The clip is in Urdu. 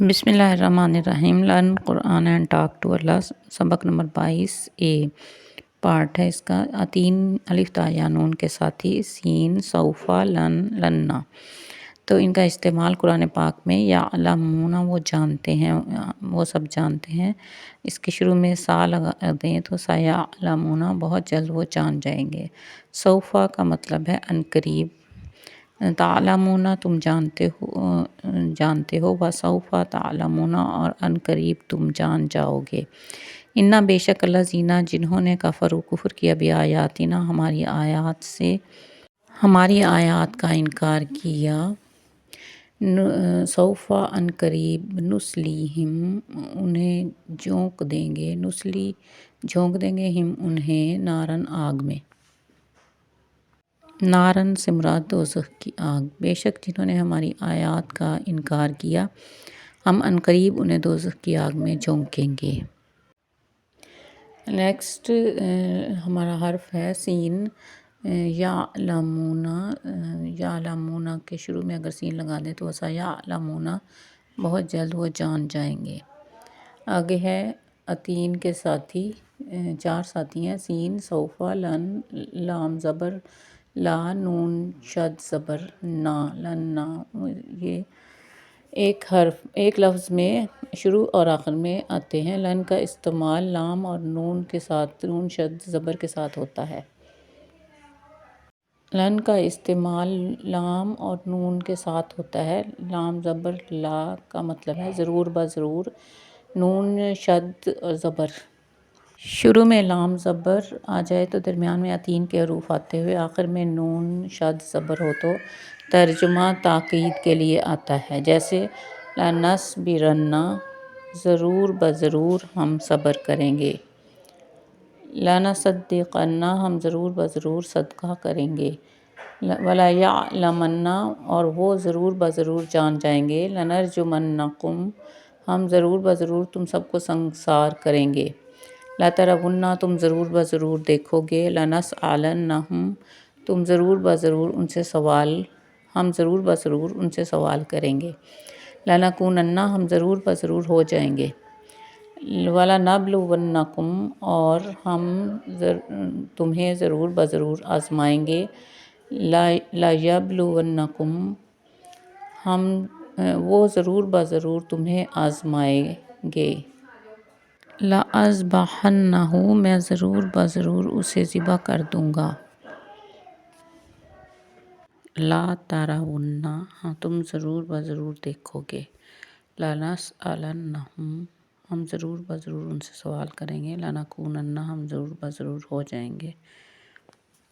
بسم اللہ الرحمن الرحیم۔ Learn Quran and talk to Allah, سبق نمبر 22 پارٹ ہے اس کا۔ تین الف تا یا نون کے ساتھی سین، سوفا، لن، لنا، تو ان کا استعمال قرآن پاک میں یعلمون وہ جانتے ہیں، وہ سب جانتے ہیں۔ اس کے شروع میں سا لگا دیں تو سیعلمون بہت جلد وہ جان جائیں گے۔ سوفا کا مطلب ہے ان قریب، تعلمون تم جانتے ہو، وسوف تعلمون اور ان قریب تم جان جاؤ گے۔ انا بے شک الذین جنہوں نے کفر کیا بآیاتنا ہماری آیات سے، ہماری آیات کا انکار کیا، سوف ان قریب، نسلیہم انہیں جھونک دیں گے، نسلی جھونک دیں گے، ہم انہیں، نارن آگ میں، نارن سے مراد دوزخ کی آگ۔ بے شک جنہوں نے ہماری آیات کا انکار کیا، ہم عنقریب انہیں دوزخ کی آگ میں جھونکیں گے۔ نیکسٹ ہمارا حرف ہے سین۔ یعلمون، یعلمون کے شروع میں اگر سین لگا دیں تو سیعلمون بہت جلد وہ جان جائیں گے۔ آگے ہے تین کے ساتھی، چار ساتھی ہیں، سین، سوفا، لن، لام زبر لا، نون شد زبر نا، لنا۔ یہ ایک لفظ میں شروع اور آخر میں آتے ہیں۔ لن کا استعمال لام اور نون کے ساتھ، نون شد زبر کے ساتھ ہوتا ہے۔ لن کا استعمال لام اور نون کے ساتھ ہوتا ہے۔ لام زبر لا کا مطلب ہے ضرور بضرور، نون شد اور زبر۔ شروع میں لام زبر آ جائے تو درمیان میں تین کے حروف آتے ہوئے آخر میں نون شد زبر ہو تو ترجمہ تاکید کے لیے آتا ہے، جیسے لنصبرن، ضرور بضرور ہم صبر کریں گے، لنصدقن، ہم ضرور بضرور صدقہ کریں گے، ولیعلمن، اور وہ ضرور بضرور جان جائیں گے، لنرجمنکم، ہم ضرور بضرور تم سب کو سنگسار کریں گے، لترون، تم ضرور بضرور دیکھو گے، لنسألنہم، تم ضرور بضرور ان سے سوال، ہم ضرور بضرور ان سے سوال کریں گے، لنکونن، ہم ضرور بضرور ہو جائیں گے، وَلَنَبْلُوَنَّکُمْ، اور ہم تمہیں ضرور بضرور آزمائیں گے، لَیَبْلُوَنَّکُمْ، وہ ضرور بضرور تمہیں آزمائیں گے، لَأَذْبَحَنَّہُ، میں ضرور بضرور اسے ذبح کر دوں گا، لَتَرَوُنَّ، ہاں تم ضرور بضرور دیکھو گے، لَنَسْأَلَنَّہُم، ہم ضرور بضرور ان سے سوال کریں گے، لَنَکُونَنَّ، ہم ضرور بضرور ہو جائیں گے۔